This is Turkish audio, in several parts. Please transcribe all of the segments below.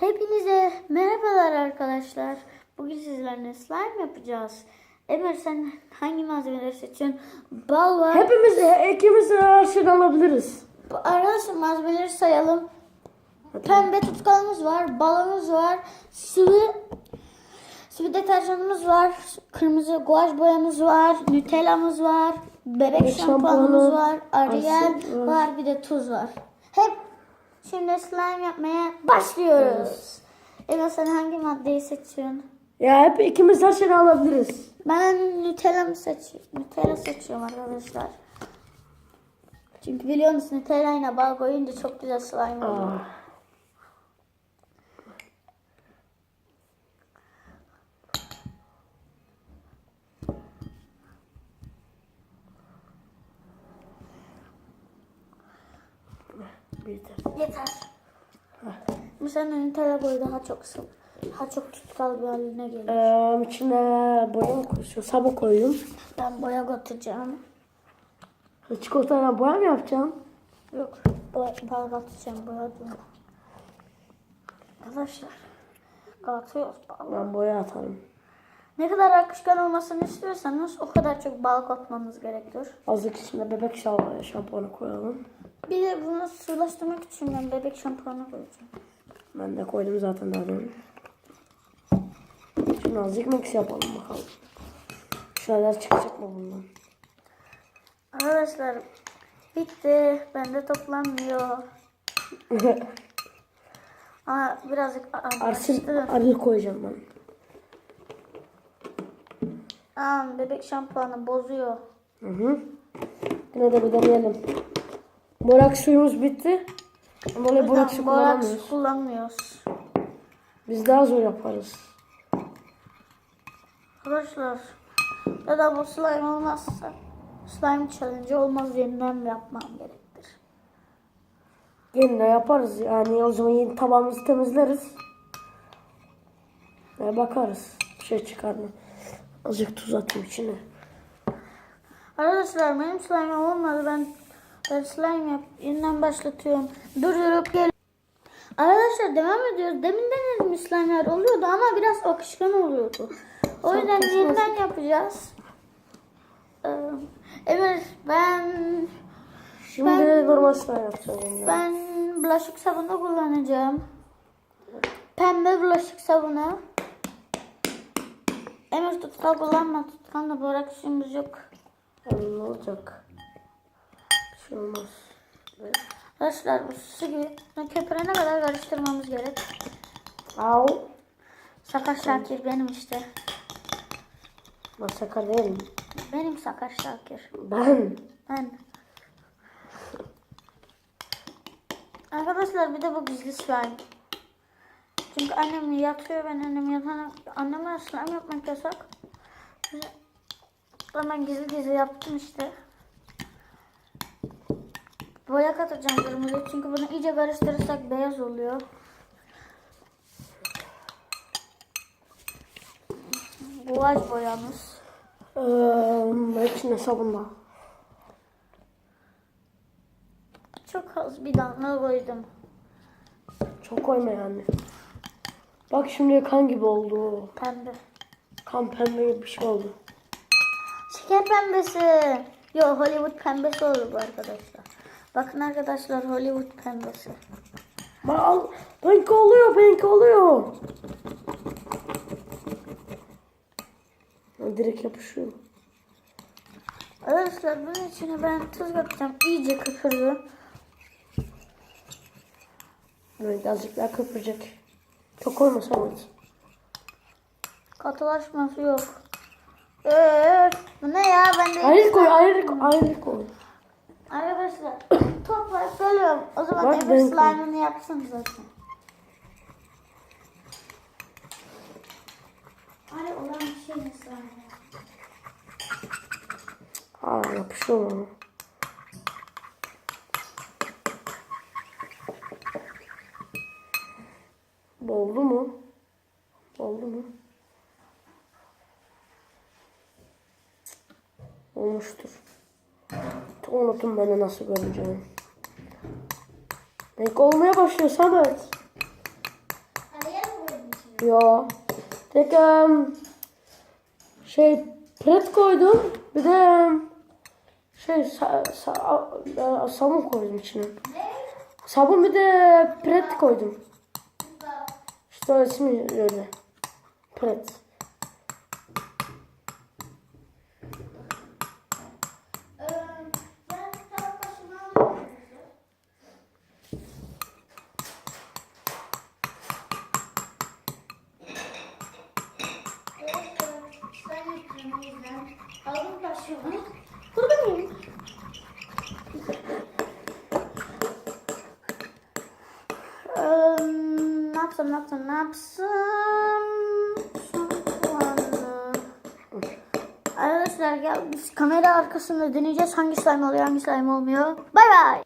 Hepinize merhabalar arkadaşlar. Bugün sizlerle slime yapacağız. Emir, sen hangi malzemeleri seçiyorsun? Bal var. İkimiz de her şeyi alabiliriz. Arkadaşlar malzemeleri sayalım. Pembe tutkalımız var, balımız var, sıvı deterjanımız var, kırmızı guaj boyamız var, Nutella'mız var, bebek şampuanımız var, Ariel var, bir de tuz var. Şimdi slime yapmaya başlıyoruz. Emel, sen hangi maddeyi seçiyorsun? Ya hep ikimiz her şeyi alabiliriz. Ben Nutella seçiyorum arkadaşlar. Çünkü biliyorsunuz Nutella ile bal koyunca çok güzel slime oluyor. Yeter. Mesela Nutella boyu daha çok tutkal bir haline gelir. İçine boya mı koyuyorsun? Sabun koyuyorum. Ben boya katacağım. Çikolatayla boya mı yapacağım? Yok, bal katacağım, boya değil. Arkadaşlar, katıyoruz bal. Ben boya atarım. Ne kadar akışkan olmasını istiyorsanız o kadar çok bal katmanız gerekiyor. Azıcık içine bebek şampuanı koyalım. Bir de bunu sıvılaştırmak için ben bebek şampuanı koyacağım. Ben de koydum zaten daha önce. Şimdi azıcık mix yapalım bakalım. Şeyler çıkacak mı bundan? Arkadaşlar bitti. Bende toplanmıyor. Ama birazcık Aril koyacağım ben. bebek şampuanı bozuyor. Hı. Yine de bir deneyelim. Borak suyumuz bitti. Ama öyle borak su kullanmıyoruz. Biz daha zor yaparız. Arkadaşlar ya da bu slime olmazsa slime challenge olmaz, yeniden yapmam gerektir. Yine yaparız yani, o zaman yeni tabağımızı temizleriz. Ve bakarız bir şey çıkar mı. Azıcık tuz atayım içine. Arkadaşlar benim slime olmadı, ben slime yeniden başlatıyorum. Durdurup gel. Arkadaşlar devam ediyoruz. Demin denedim, slime'ler oluyordu ama biraz akışkan oluyordu. O yüzden yeniden yapacağız. Evet, Şimdi normal slime yapacağız. Ben bulaşık sabunu kullanacağım. Pembe bulaşık sabunu. Emir, tutkal kullanma. Tutkalda borak işimiz yok. Ne olacak? Bir şey olmaz. Arkadaşlar bu su gibi köpürene kadar karıştırmamız gerek. Au. Sakar Şakir benim işte. Ben sakar değilim. Benim Sakar Şakir. Ben. Arkadaşlar bir de bu gizli slime. Çünkü annem yatıyor, ben annem yatana anneme slime yapmak yasak. Ben gizli yaptım işte. Boya katacağım kırmızı çünkü bunu iyice karıştırırsak beyaz oluyor. Guaj boyamız. İçine sabun da. Çok az bir damla koydum. Çok koyma yani. Bak şimdi kan gibi oldu. Pembe. Kan pembe gibi bir şey oldu. Şeker pembesi. Yo, Hollywood pembesi oldu bu arkadaşlar. Bakın arkadaşlar, Hollywood pembesi. Bak al. Benimki oluyor. Direkt yapışıyor. Arkadaşlar bunun içine ben tuz katacağım. İyice köpürdü. Evet, azıcık daha köpürecek. Çok koyma Samet. Katılaşması yok. Bu ne ya? Ben de Ayrı koy. Arkadaşlar toplayıp geliyorum. O zaman Bak, Emir slime'ını yapsın zaten. Ay, olan bir şey mi slime? Yapışıyor mu? Oldu mu? Olmuştur. Unuttum ben de nasıl göreceğim. Renk olmaya başlıyor Samet. Yo. Tek pret koydum. Bir de sabun koydum içine. Sabun bir de pret koydum. İşte o ismi öyle. Pret. Aldım kaşığımı. Burada mıyım? Ne yapsam? Şampuanı. Arkadaşlar gel biz kamera arkasında deneyeceğiz hangi slime oluyor hangi slime olmuyor. Bay bay.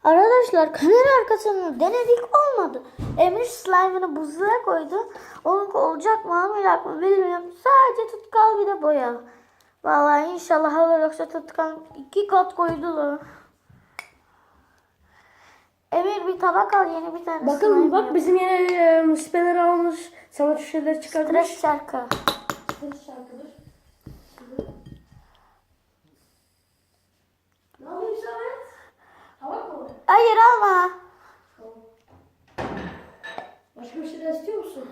Arkadaşlar kamera arkasını denedik olmadı. Emir slime'ını buzluğa koydu. Onun olacak mı olmayacak mı bilmiyorum. Sadece tutkal bir de boya. Vallahi inşallah olur yoksa tutkal 2 kat koydular. Emir bir tabak al yeni bir tane. Bakın bak bizim yine müspeler almış. Sana şu şeyler çıkartmış. Stres şarkı. Stres şarkıdır. Ne yapıyorsun Samet? Tabak mı? Hayır alma. Başka bir şeyler istiyor musun?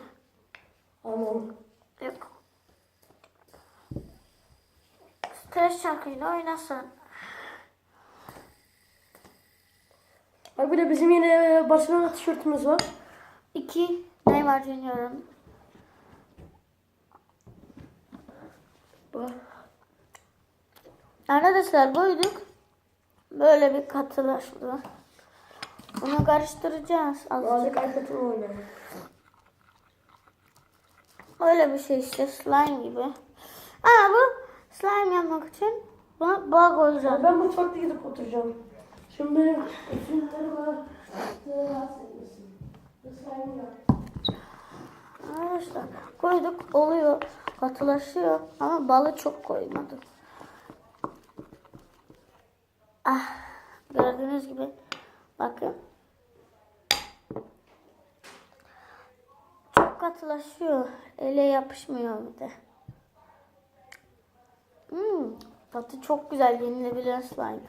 Anladım. Yok. Stres şarkıyla oynasın. Bak bir de bizim yine Barcelona tişörtümüz var. 2 Neymar Junior'ın. Bak. Arkadaşlar koyduk. Böyle bir katılaşma. Bunu karıştıracağız. Azıcık arkasını oynayalım. Öyle bir şey işte slime gibi. Ama bu slime yapmak için buna bağ koyacağım. Ben mutfakta gidip oturacağım. Şimdi benim filmleri var. Rahatsız etmesin. Arkadaşlar koyduk oluyor. Katılaşıyor ama balı çok koymadım. Ah gördüğünüz gibi bakın. Çok katılaşıyor. Ele yapışmıyor bir de. Tadı çok güzel yenilebilir slime.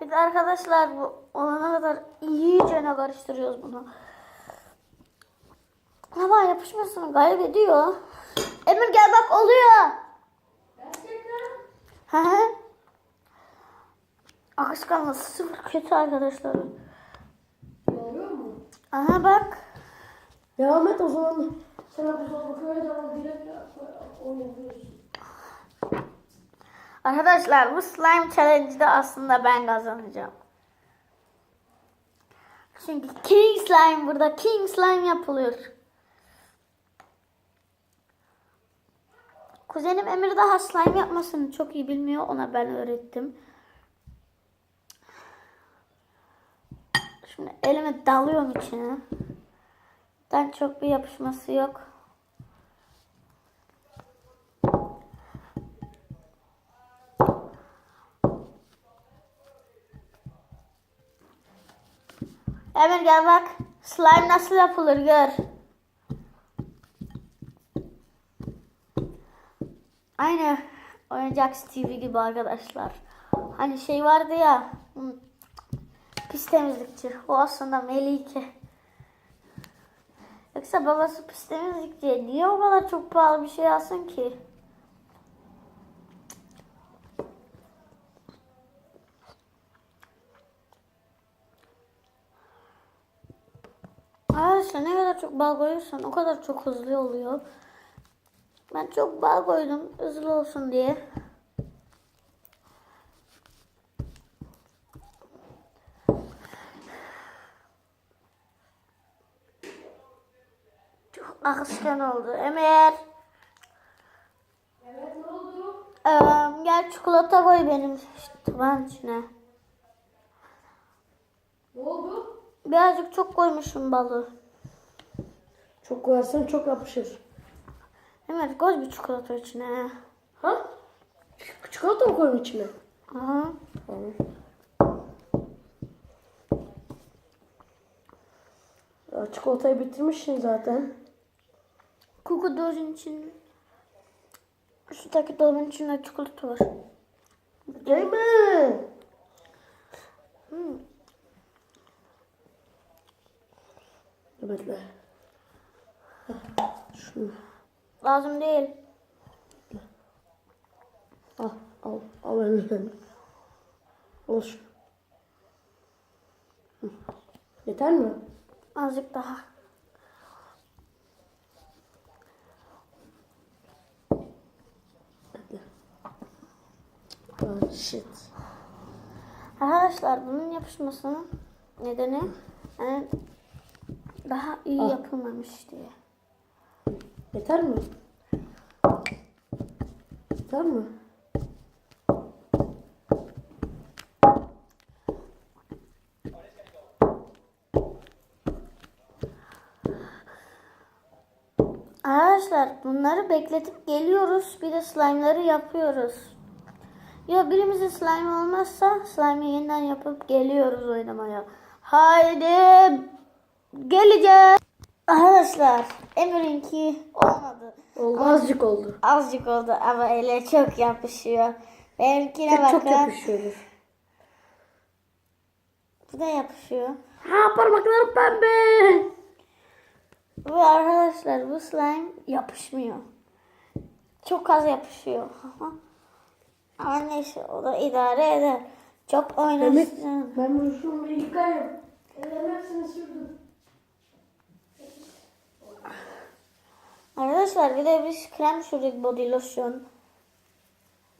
Bir de arkadaşlar bu olana kadar iyice karıştırıyoruz bunu. Ama yapışmasını kaybediyor. Emir gel bak oluyor. Gerçekten? Hı hı. Akışkanlığı sıfır kötü arkadaşlar. Oluyor mu? Aha bak. Devam et o zaman. Sana bu zor bakıyor da direkt oynayabiliyorsun. Arkadaşlar bu slime challenge'da aslında ben kazanacağım. Çünkü King Slime burada. King Slime yapılıyor. Kuzenim Emir daha slime yapmasını çok iyi bilmiyor. Ona ben öğrettim. Şimdi elime dalıyorum içine. Ben çok bir yapışması yok. Emir gel bak. Slime nasıl yapılır gör. Aynı oyuncak TV gibi arkadaşlar. Hani şey vardı ya. Pis temizlikçi. O aslında Melike. Yoksa babası pis temizlikçi. Niye o kadar çok pahalı bir şey alsın ki? Arkadaşlar ne kadar çok bal koyursan o kadar çok hızlı oluyor. Ben çok bal koydum hızlı olsun diye. Çok akışkan oldu. Emir. Evet ne oldu? Gel çikolata koy benim tabağın içine. Ne oldu? Birazcık çok koymuşum balı. Çok koyarsan çok yapışır. Emir koy bir çikolata içine. Ha? Çikolata mı koyun içine? Aha. Tamam. Ya, çikolatayı bitirmişsin zaten. Kuku dozun için. Şuradaki dolabın içinde çikolata var. Değil mi? Bekle. Şunu Lazım değil. al elimden. Al şunu. Hı. Yeter mi? Azıcık daha. Bekle. Ah, shit. Arkadaşlar bunun yapışmasının nedeni yani daha iyi yapılmamış diye. Yeter mi? Yeter mi? Arkadaşlar bunları bekletip geliyoruz. Bir de slime'ları yapıyoruz. Ya birimizin slime olmazsa slime'ı yeniden yapıp geliyoruz oynamaya. Haydi geleceğiz. Arkadaşlar Emir'inki olmadı. Oldu. Azıcık oldu. Azıcık oldu ama ele çok yapışıyor. Benimkine bakın. Çok yapışıyordur. Bu da yapışıyor. Ha, parmaklarım pembe. Ve arkadaşlar bu slime yapışmıyor. Çok az yapışıyor. Ama neyse o da idare eder. Çok oynasın. Ben bunu şunu yıkayayım. Ellerim hepsini sürdüm. Arkadaşlar bir de biz krem sürdük, body lotion.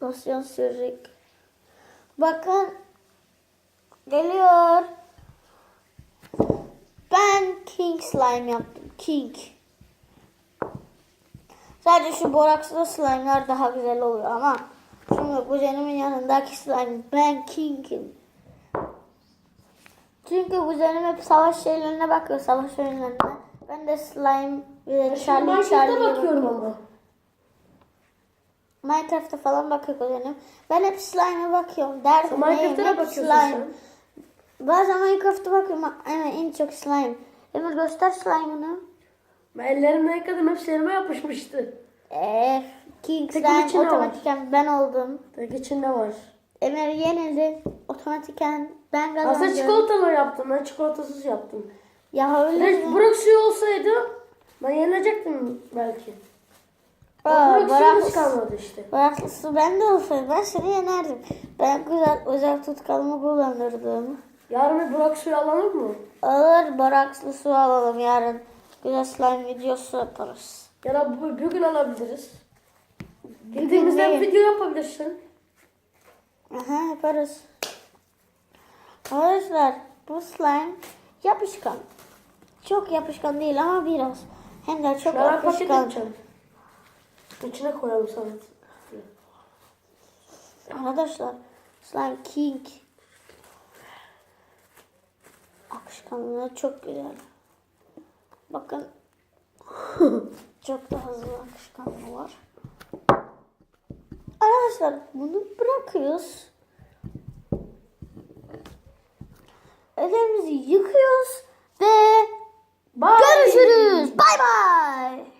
Lotion sürdük. Bakın geliyor. Ben King slime yaptım. King. Sadece şu borakslı slime'lar daha güzel oluyor ama şimdi kuzenimin yanındaki slime ben King'im. Çünkü kuzenim hep savaş şeylerine bakıyor, savaş oyunlarına. Ben de slime ve Charlie bakıyorum ama. Minecraft'ta falan bakıyor kuzenim. Ben hep slime'a bakıyorum. Derdim Minecraft'a hep bakıyorsun slime. sen. Bazen Minecraft'a bakıyorum ama en çok slime. Emir göster slime'ını. Ben ellerimle yıkadım. Hepsi elime yapışmıştı. King Peki slime içinde otomatiken ben oldum. Tek içinde var. Emir yenildi. Otomatiken ben kazandım. Aslında çikolatalı yaptım. Ben çikolatasız yaptım. Ya öyle mi? Burak suyu olsaydı ben yenilecektim belki. Burak Bırak, suyumuz kalmadı işte. bıraklısı ben de olsaydı ben seni yenerdim. Ben güzel özel tutkalımı kullanırdım. Yarın bir Burak suyu alalım mı? Alır bıraklı su alalım yarın. Güzel slime videosu yaparız. Ya da bugün alabiliriz. Gittiğimizde değil. video yapabilirsin. Aha yaparız. Arkadaşlar bu slime yapışkan. Çok yapışkan değil ama biraz. Hem de çok Şunlara paket yapışkan. yapacağım. İçine koyalım sana. Arkadaşlar slime king. Akışkanlığı çok güzel. Bakın. Çok da hızlı akışkanlığı var. Arkadaşlar bunu bırakıyoruz. Ellerimizi yıkıyoruz ve Bye. görüşürüz. Bay bay.